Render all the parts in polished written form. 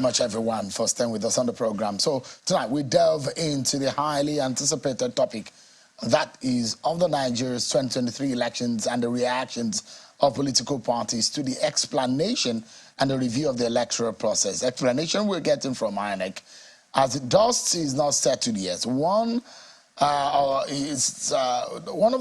much, everyone, for staying with us on the program. So tonight we delve into the highly anticipated topic that is of the Nigeria's 2023 elections and the reactions of political parties to the explanation and the review of the electoral process. Explanation we're getting from INEC, as the dust is not settled yet. One of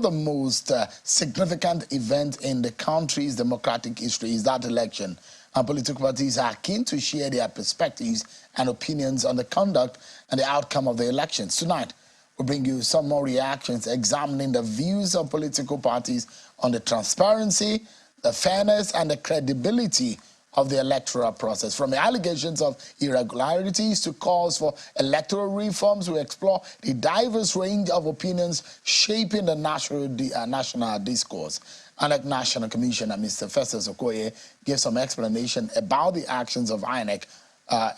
the most significant events in the country's democratic history is that election. And political parties are keen to share their perspectives and opinions on the conduct and the outcome of the elections. Tonight, we'll bring you some more reactions examining the views of political parties on the transparency, the fairness, and the credibility of the electoral process. From the allegations of irregularities to calls for electoral reforms, we explore the diverse range of opinions shaping the national discourse. INEC National Commissioner Mr. Festus Okoye gave some explanation about the actions of INEC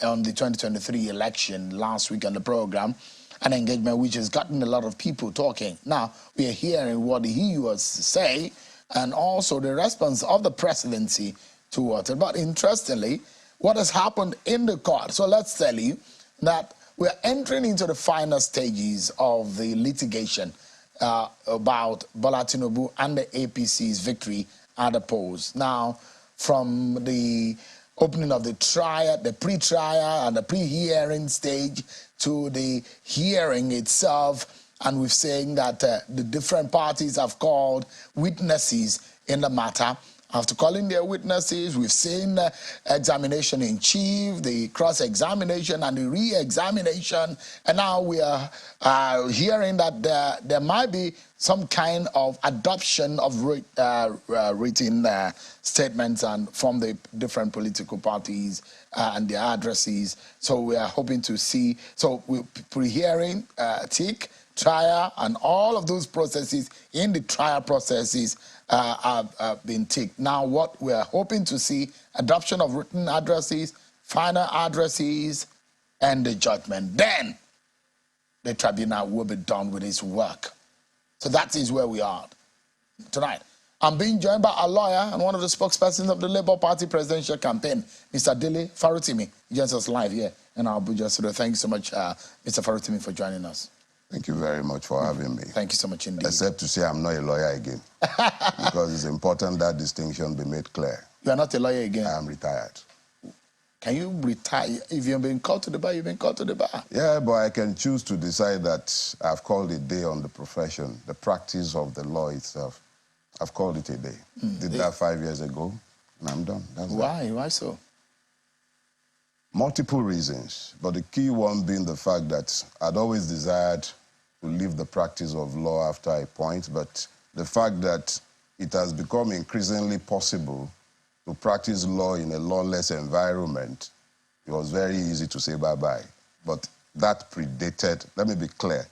on the 2023 election last week on the program, an engagement which has gotten a lot of people talking. Now, we are hearing what he was to say and also the response of the presidency towards it. But interestingly, what has happened in the court. So let's tell you that we're entering into the final stages of the litigation about Bola Tinubu and the APC's victory at the polls. Now, from the opening of the trial, the pre-trial and the pre-hearing stage to the hearing itself, and we're saying that the different parties have called witnesses in the matter. After calling their witnesses, we've seen examination in chief, the cross-examination and the re-examination, and now we are hearing that there might be some kind of adoption of written statements and from the different political parties and their addresses. So we are hoping to see, so we're pre-hearing, tick, trial, and all of those processes in the trial processes have been ticked. Now, what we're hoping to see, adoption of written addresses, final addresses, and the judgment. Then the tribunal will be done with its work. So that is where we are tonight. I'm being joined by a lawyer and one of the spokespersons of the Labour Party presidential campaign, Mr. Dele Farutimi. He joins us live here in Abuja. So thank you so much, Mr. Farutimi, for joining us. Thank you very much for having me. Thank you so much indeed. Except to say I'm not a lawyer again, because it's important that distinction be made clear. You are not a lawyer again? I am retired. Can you retire? If you've been called to the bar, you've been called to the bar. Yeah, but I can choose to decide that I've called a day on the profession, the practice of the law itself. I've called it a day. Did that 5 years ago, and I'm done. That's Why? That. Why so? Multiple reasons, but the key one being the fact that I'd always desired to leave the practice of law after a point, but the fact that it has become increasingly possible to practice law in a lawless environment, it was very easy to say bye-bye. But that predated, let me be clear,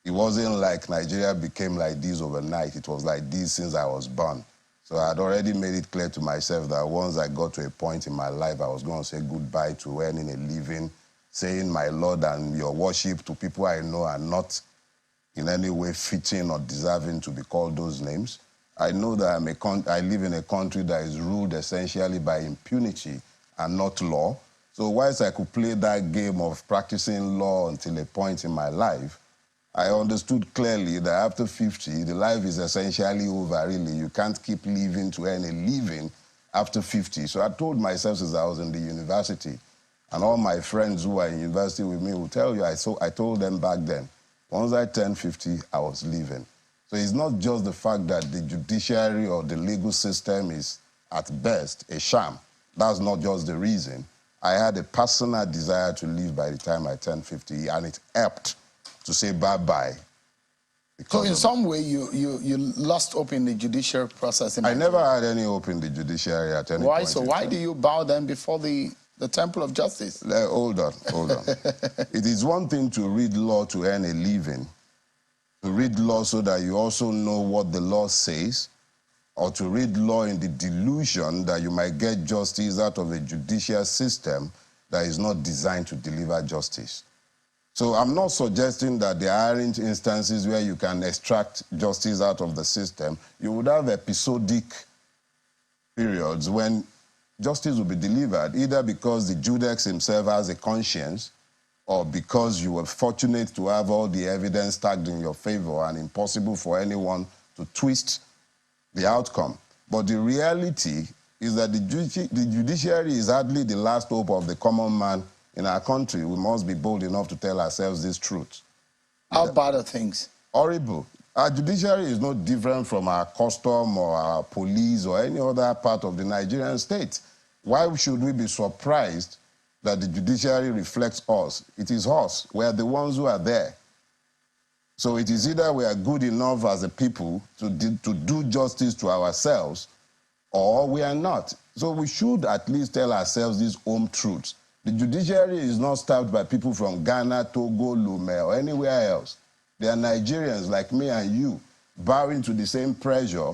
it wasn't like Nigeria became like this overnight. It was like this since I was born. So I had already made it clear to myself that once I got to a point in my life, I was going to say goodbye to earning a living, saying my Lord and your worship to people I know are not in any way fitting or deserving to be called those names. I know that I live in a country that is ruled essentially by impunity and not law. So whilst I could play that game of practicing law until a point in my life, I understood clearly that after 50, the life is essentially over, really. You can't keep living to earn a living after 50. So I told myself since I was in the university, and all my friends who are in university with me will tell you, I told them back then, once I turned 50, I was leaving. So it's not just the fact that the judiciary or the legal system is, at best, a sham. That's not just the reason. I had a personal desire to leave by the time I turned 50, and it helped to say bye-bye. So in some way, you lost hope in the judicial process? I never had any hope in the judiciary at any point. Why so? Why do you bow then before the temple of justice? Hold on. It is one thing to read law to earn a living, to read law so that you also know what the law says, or to read law in the delusion that you might get justice out of a judicial system that is not designed to deliver justice. So I'm not suggesting that there aren't instances where you can extract justice out of the system. You would have episodic periods when justice will be delivered, either because the judex himself has a conscience or because you were fortunate to have all the evidence tagged in your favor and impossible for anyone to twist the outcome. But the reality is that the judiciary is hardly the last hope of the common man in our country. We must be bold enough to tell ourselves this truth. How bad are things? Horrible. Our judiciary is no different from our custom or our police or any other part of the Nigerian state. Why should we be surprised that the judiciary reflects us? It is us. We are the ones who are there. So it is either we are good enough as a people to do justice to ourselves, or we are not. So we should at least tell ourselves these home truths. The judiciary is not staffed by people from Ghana, Togo, Lome, or anywhere else. They are Nigerians like me and you, bowing to the same pressure,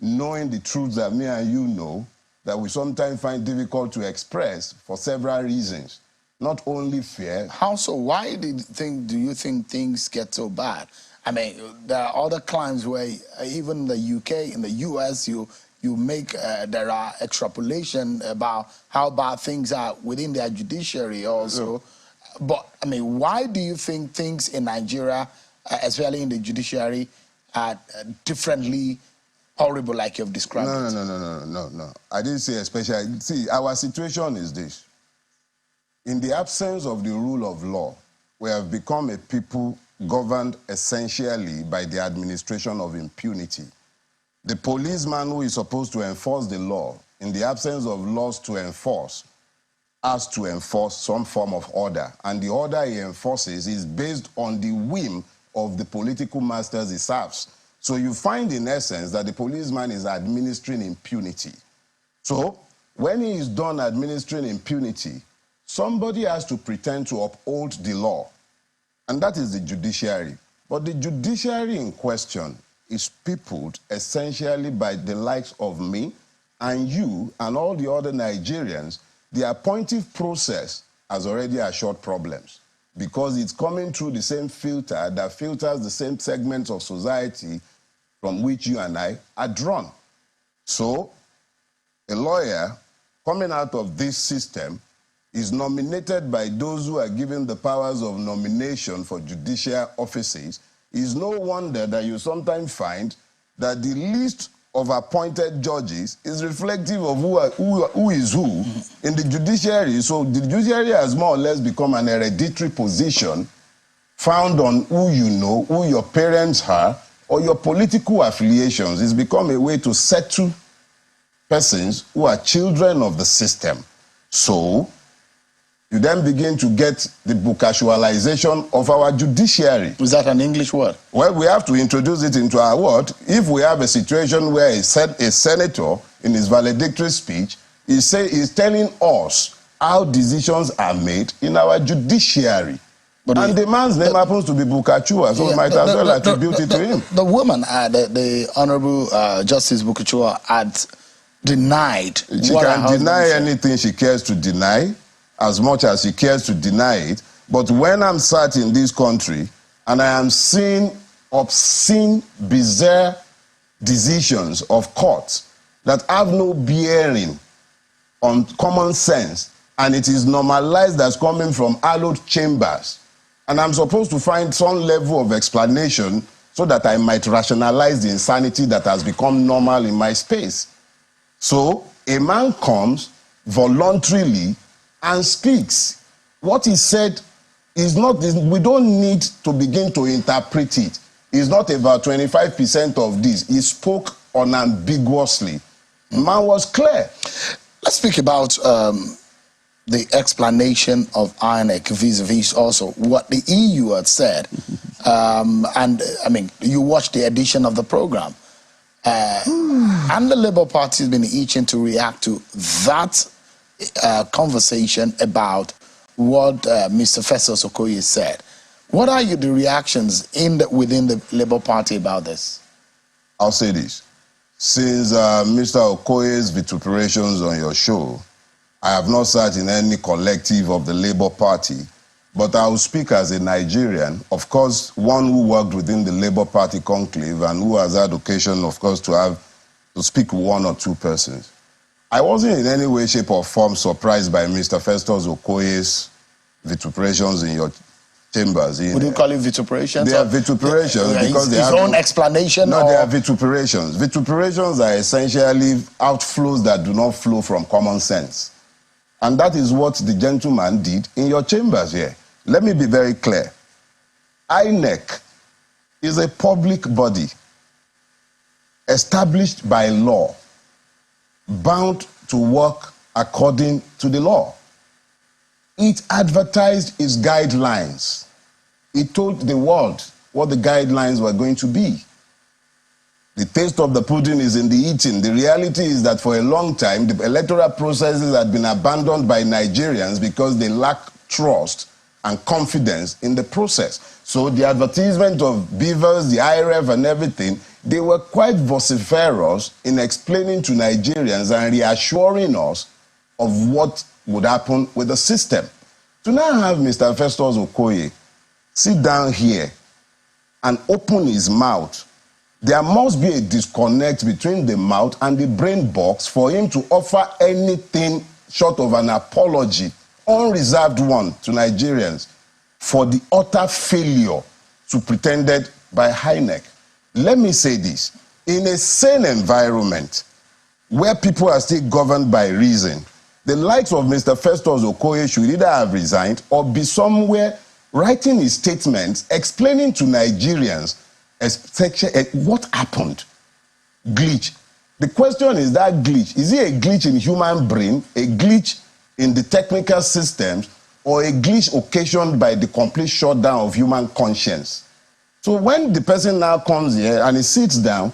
knowing the truths that me and you know, that we sometimes find difficult to express for several reasons. Not only fear. How so? Why do you think things get so bad? I mean, there are other climes where even in the UK, in the US, you make, there are extrapolation about how bad things are within their judiciary also. Yeah. But, I mean, why do you think things in Nigeria, especially in the judiciary, are differently horrible like you've described it? No. I didn't say especially. See, our situation is this. In the absence of the rule of law, we have become a people governed essentially by the administration of impunity. The policeman who is supposed to enforce the law, in the absence of laws to enforce, has to enforce some form of order. And the order he enforces is based on the whim of the political masters he serves. So you find in essence that the policeman is administering impunity. So when he is done administering impunity, somebody has to pretend to uphold the law, and that is the judiciary. But the judiciary in question is peopled essentially by the likes of me and you and all the other Nigerians. The appointive process has already assured problems because it's coming through the same filter that filters the same segments of society from which you and I are drawn. So a lawyer coming out of this system is nominated by those who are given the powers of nomination for judicial offices. It's no wonder that you sometimes find that the list of appointed judges is reflective of who is who in the judiciary. So the judiciary has more or less become an hereditary position found on who you know, who your parents are, or your political affiliations. It's become a way to settle persons who are children of the system. So you then begin to get the bookcasualization of our judiciary. Is that an English word? Well, we have to introduce it into our word. If we have a situation where a senator, in his valedictory speech, is telling us how decisions are made in our judiciary. And the man's name happens to be Bukachua, so we might as well attribute it to him. The woman, the Honorable Justice Bukachua, had denied. She can deny anything she cares to deny, as much as she cares to deny it. But when I'm sat in this country and I am seeing obscene, bizarre decisions of courts that have no bearing on common sense, and it is normalized as coming from hallowed chambers, and I'm supposed to find some level of explanation so that I might rationalize the insanity that has become normal in my space. So a man comes voluntarily and speaks. What he said is not, we don't need to begin to interpret it. It's not about 25% of this. He spoke unambiguously. Man was clear. Let's speak about the explanation of INEC vis-a-vis also what the EU had said. And I mean, you watched the edition of the program. And the Labour Party has been itching to react to that conversation about what Mr. Festus Okoye said. What are the reactions within the Labour Party about this? I'll say this. Since Mr. Okoye's vituperations on your show, I have not sat in any collective of the Labour Party, but I will speak as a Nigerian, of course, one who worked within the Labour Party conclave and who has had occasion, of course, to speak with one or two persons. I wasn't in any way, shape, or form surprised by Mr. Festus Okoye's vituperations in your chambers. Would you call it vituperations? They are vituperations because they his have own explanation. No, or? they are vituperations. Vituperations are essentially outflows that do not flow from common sense. And that is what the gentleman did in your chambers here. Let me be very clear. INEC is a public body established by law, bound to work according to the law. It advertised its guidelines. It told the world what the guidelines were going to be. The taste of the pudding is in the eating. The reality is that for a long time, the electoral processes had been abandoned by Nigerians because they lack trust and confidence in the process. So the advertisement of beavers, the IRF and everything, they were quite vociferous in explaining to Nigerians and reassuring us of what would happen with the system. To now have Mr. Festus Okoye sit down here and open his mouth, there must be a disconnect between the mouth and the brain box for him to offer anything short of an apology, unreserved one, to Nigerians for the utter failure to pretended by INEC. Let me say this. In a sane environment where people are still governed by reason, the likes of Mr. Festus Okoye should either have resigned or be somewhere writing his statements, explaining to Nigerians what happened. Glitch. The question is that glitch. Is it a glitch in human brain, a glitch in the technical systems, or a glitch occasioned by the complete shutdown of human conscience? So when the person now comes here and he sits down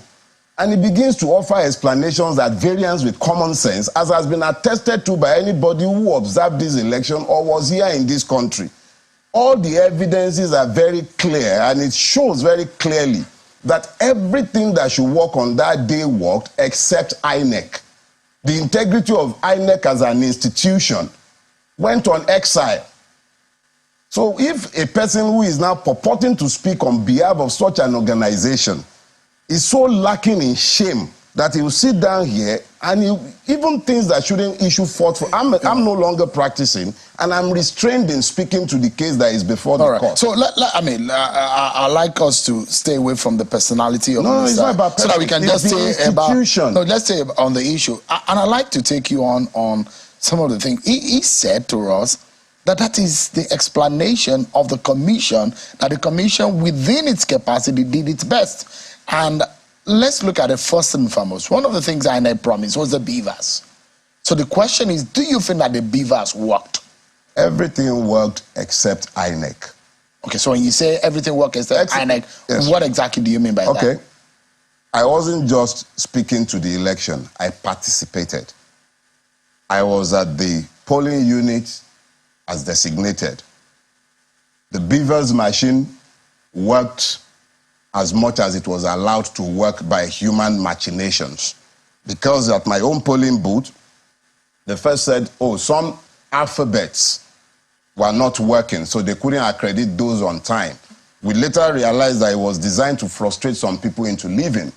and he begins to offer explanations at variance with common sense, as has been attested to by anybody who observed this election or was here in this country, all the evidences are very clear, and it shows very clearly that everything that should work on that day worked except INEC. The integrity of INEC as an institution went on exile. So if a person who is now purporting to speak on behalf of such an organization is so lacking in shame that he will sit down here and even things that shouldn't issue forth for. I'm no longer practicing, and I'm restrained in speaking to the case that is before the court. So I like us to stay away from the personality of Mr. It's not about so that we can just say about. No, let's say on the issue, and I'd like to take you on some of the things he said to us. That is the explanation of the commission, that the commission within its capacity did its best. And let's look at it first and foremost. One of the things INEC promised was the beavers. So the question is, do you think that the beavers worked? Everything worked except INEC. Okay, so when you say everything worked except INEC, yes, what exactly do you mean by that? Okay. I wasn't just speaking to the election. I participated. I was at the polling unit as designated. The beavers machine worked as much as it was allowed to work by human machinations. Because at my own polling booth, they first said, oh, some alphabets were not working, so they couldn't accredit those on time. We later realized that it was designed to frustrate some people into leaving.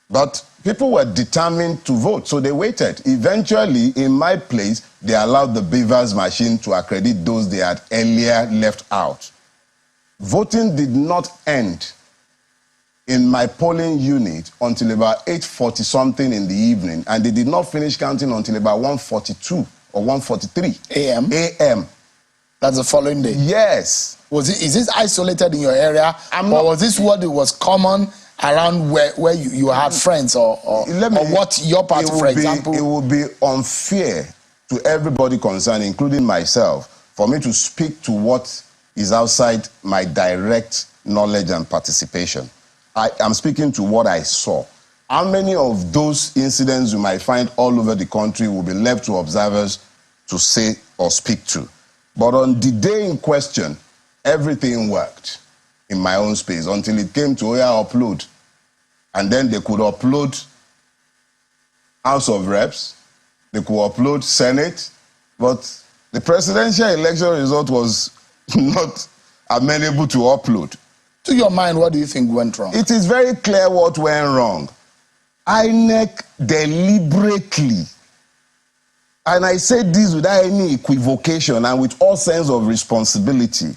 But people were determined to vote, so they waited. Eventually, in my place, they allowed the beavers machine to accredit those they had earlier left out. Voting did not end in my polling unit until about 8:40-something in the evening, and they did not finish counting until about 1:42 or 1:43 a.m. a.m. That's the following day? Yes. Is this isolated in your area, or was this what it was common around where you had friends, or what your party, for example? It would be unfair to everybody concerned, including myself, for me to speak to what is outside my direct knowledge and participation. I am speaking to what I saw. How many of those incidents you might find all over the country will be left to observers to say or speak to? But on the day in question, everything worked in my own space until it came to upload. And then they could upload House of Reps, they could upload Senate, but the presidential election result was not amenable to upload. To your mind, what do you think went wrong? It is very clear what went wrong. INEC deliberately and I say this without any equivocation and with all sense of responsibility,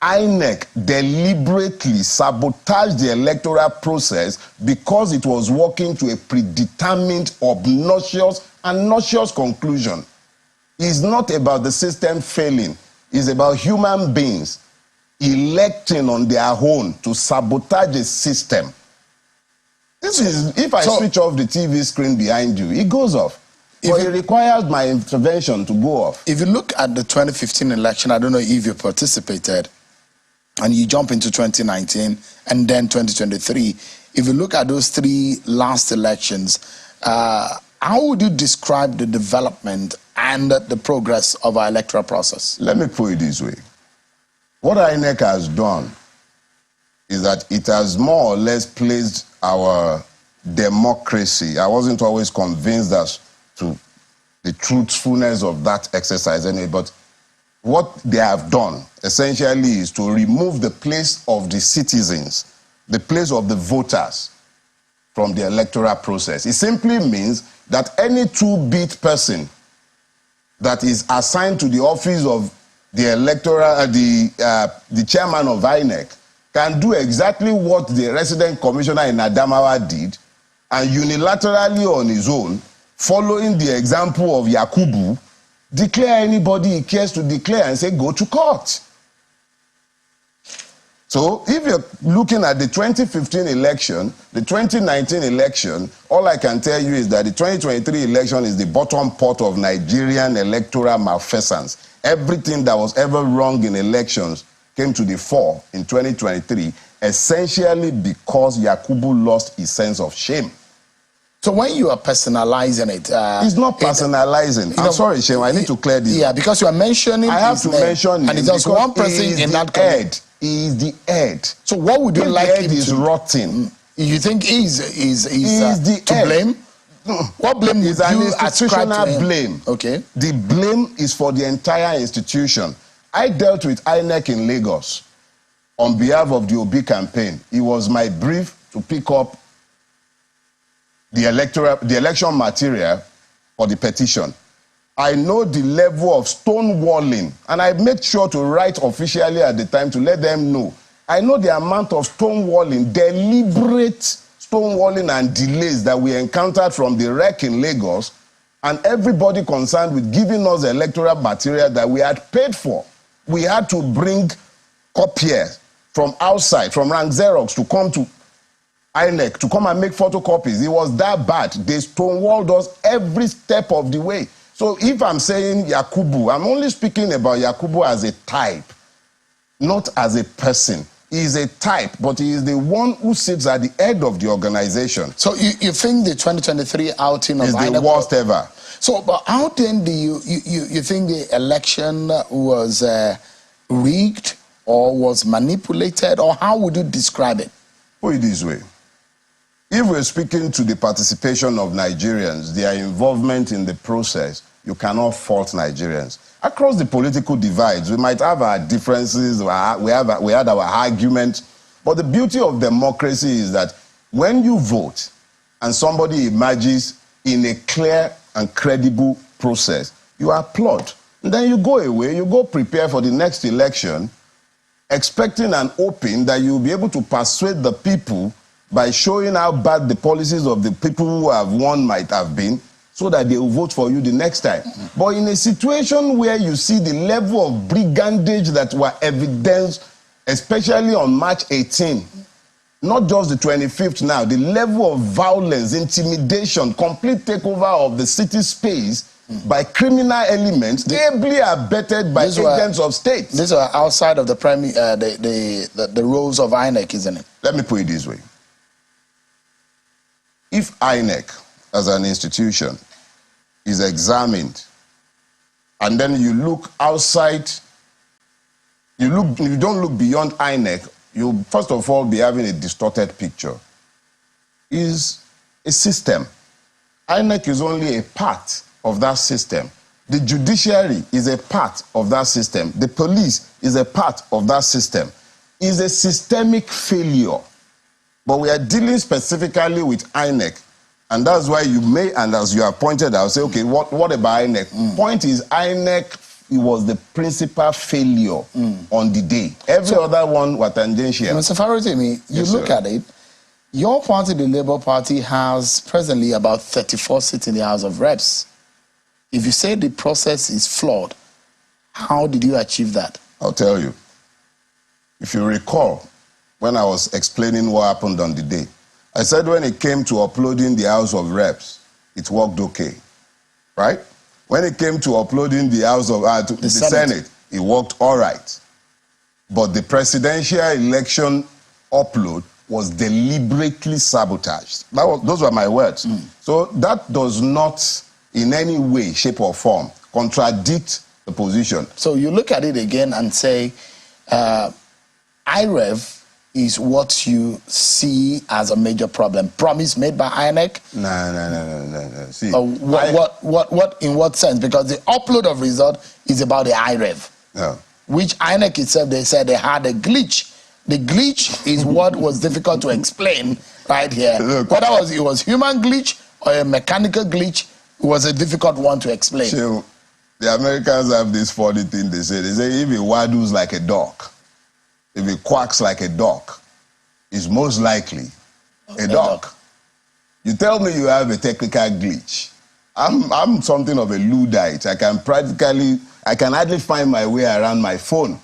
INEC deliberately sabotaged the electoral process because it was working to a predetermined, obnoxious, and nauseous conclusion. It's not about the system failing. It's about human beings electing on their own to sabotage a system. This is, if I switch off the TV screen behind you, it goes off. But it requires my intervention to go off. If you look at the 2015 election, I don't know if you participated, and you jump into 2019 and then 2023, if you look at those three last elections, how would you describe the development and the progress of our electoral process? Let me put it this way. What INEC has done is that it has more or less placed our democracy. I wasn't always convinced as to the truthfulness of that exercise anyway, but what they have done essentially is to remove the place of the citizens, the place of the voters from the electoral process. It simply means that any two-bit person that is assigned to the office of the electoral, the chairman of INEC can do exactly what the resident commissioner in Adamawa did, and unilaterally on his own, following the example of Yakubu, declare anybody he cares to declare and say, go to court. So if you're looking at the 2015 election, the 2019 election, all I can tell you is that the 2023 election is the bottom pot of Nigerian electoral malfeasance. Everything that was ever wrong in elections came to the fore in 2023, essentially because Yakubu lost his sense of shame. So when you are personalizing it... it's not personalizing. I'm sorry, Shem, I need to clear this. Yeah, because you are mentioning I have to mention him. And it's just one person in that head. He is the head. So what would you like him to... The head is rotten. You think he's to head. blame? What blame is would an you ascribe to him? blame. Okay. The blame is for the entire institution. I dealt with INEC in Lagos on behalf of the Obi campaign. It was my brief to pick up the election material for the petition. I know the level of stonewalling, and I made sure to write officially at the time to let them know. I know the amount of stonewalling, deliberate stonewalling and delays that we encountered from the wreck in Lagos, and everybody concerned with giving us the electoral material that we had paid for. We had to bring copiers from outside, from Rank Xerox, to come to INEC, to come and make photocopies. It was that bad. They stonewalled us every step of the way. So if I'm saying Yakubu, I'm only speaking about Yakubu as a type, not as a person. He is a type, but he is the one who sits at the head of the organization. So you think the 2023 outing of INEC is the worst ever? So, but how then do you think the election was rigged or was manipulated, or how would you describe it? Put it this way. If we're speaking to the participation of Nigerians, their involvement in the process, you cannot fault Nigerians. Across the political divides, we might have our differences, we had our arguments, but the beauty of democracy is that when you vote and somebody emerges in a clear and credible process, you applaud. And then you go away, you go prepare for the next election, expecting and hoping that you'll be able to persuade the people by showing how bad the policies of the people who have won might have been, so that they will vote for you the next time. But in a situation where you see the level of brigandage that were evidenced, especially on March 18, not just the 25th now, the level of violence, intimidation, complete takeover of the city space by criminal elements, ably abetted by agents of state. These are outside of the roles of INEC, isn't it? Let me put it this way. If INEC, as an institution, is examined, and then you look outside, you don't look beyond INEC, you'll first of all be having a distorted picture. Is a system. INEC is only a part of that system. The judiciary is a part of that system. The police is a part of that system. It's a systemic failure. But we are dealing specifically with INEC, And that's why you may, and as you have pointed out, say, okay, what about INEC? Point is, INEC, it was the principal failure on the day. Every other one was tangential. Mr. Farotimi, you look at it, your party, the Labour Party, has presently about 34 seats in the House of Reps. If you say the process is flawed, how did you achieve that? I'll tell you. If you recall, when I was explaining what happened on the day, I said when it came to uploading the House of Reps, it worked okay, right? When it came to uploading the House of the Senate, it worked all right. But the presidential election upload was deliberately sabotaged. Those were my words. So that does not in any way, shape or form contradict the position. So you look at it again and say, IREV is what you see as a major problem. Promise made by INEC? No. See, what in what sense? Because the upload of result is about the IREV. No. Which INEC itself, they said they had a glitch. The glitch is what was difficult to explain right here. Look, whether it was human glitch or a mechanical glitch, it was a difficult one to explain. So, the Americans have this funny thing they say if it waddles like a duck, if it quacks like a duck, it's most likely a duck. You tell me you have a technical glitch. I'm something of a Luddite. I can hardly find my way around my phone.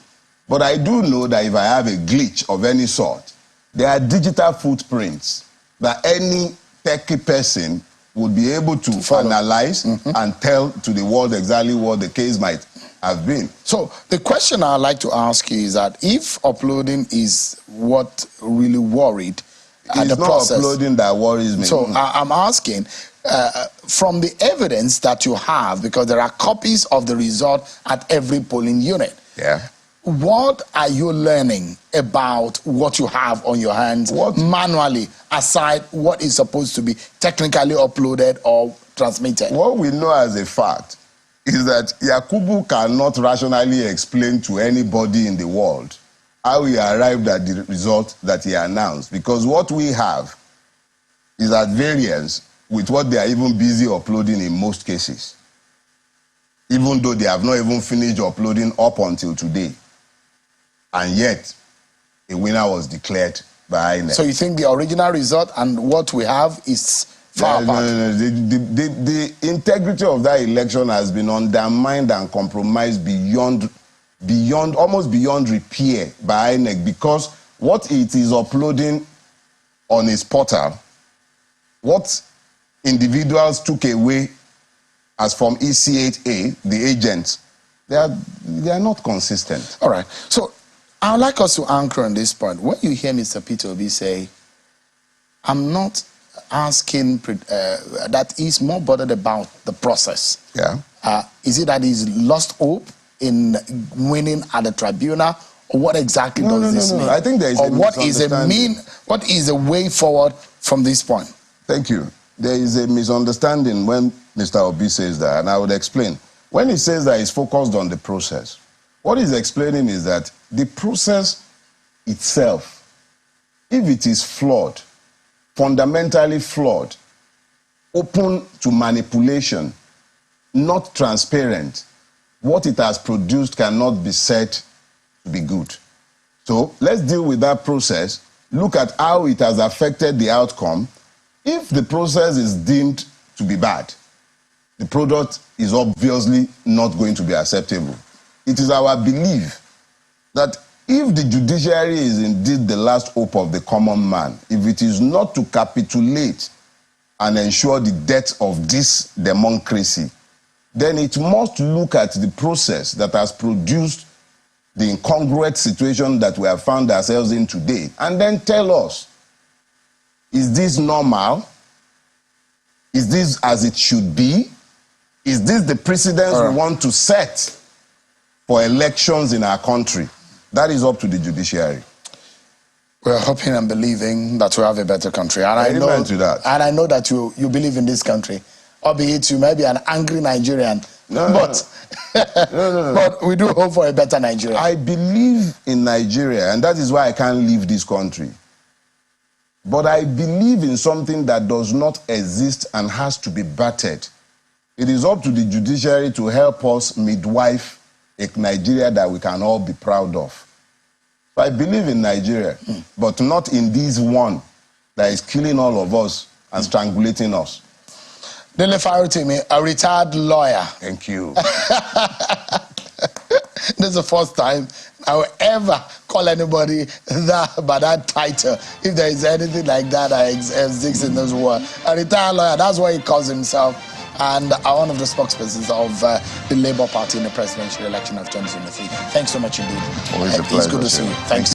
But I do know that if I have a glitch of any sort, there are digital footprints that any techie person would be able to analyze and tell to the world exactly what the case might have been. So the question I'd like to ask you is that if uploading is what really worried it's the not process, uploading that worries me. So I'm asking, from the evidence that you have, because there are copies of the result at every polling unit. Yeah. What are you learning about what you have on your hands manually, aside what is supposed to be technically uploaded or transmitted? What we know as a fact is that Yakubu cannot rationally explain to anybody in the world how he arrived at the result that he announced, because what we have is at variance with what they are even busy uploading in most cases, even though they have not even finished uploading up until today. And yet, a winner was declared by INEC. So you think the original result and what we have is far apart? No. The integrity of that election has been undermined and compromised almost beyond repair by INEC, because what it is uploading on its portal, what individuals took away as from EC8A, the agents, they are not consistent. All right. So I would like us to anchor on this point. When you hear Mr. Peter Obi say, I'm not asking, that he's more bothered about the process. Yeah. Is it that he's lost hope in winning at the tribunal? Or what exactly does this mean? I think there is what is a way forward from this point? Thank you. There is a misunderstanding when Mr. Obi says that, and I would explain. When he says that he's focused on the process, what he's explaining is that the process itself, if it is flawed, fundamentally flawed, open to manipulation, not transparent, what it has produced cannot be said to be good. So let's deal with that process, look at how it has affected the outcome. If the process is deemed to be bad, the product is obviously not going to be acceptable. It is our belief that if the judiciary is indeed the last hope of the common man, if it is not to capitulate and ensure the death of this democracy, then it must look at the process that has produced the incongruent situation that we have found ourselves in today, and then tell us, is this normal? Is this as it should be? Is this the precedence we want to set for elections in our country? That is up to the judiciary. We're hoping and believing that we have a better country. And I know that you believe in this country. Albeit you may be an angry Nigerian. But we do hope for a better Nigeria. I believe in Nigeria, and that is why I can't leave this country. But I believe in something that does not exist and has to be battered. It is up to the judiciary to help us midwife a Nigeria that we can all be proud of. So I believe in Nigeria, but not in this one that is killing all of us and strangulating us. Dele Farutimi, a retired lawyer. Thank you. This is the first time I will ever call anybody by that title. If there is anything like that exists in this world. A retired lawyer, that's what he calls himself. And one of the spokespersons of the Labour Party in the presidential election of 2023. Thanks so much indeed. Always a pleasure. It's good to see you. Thanks.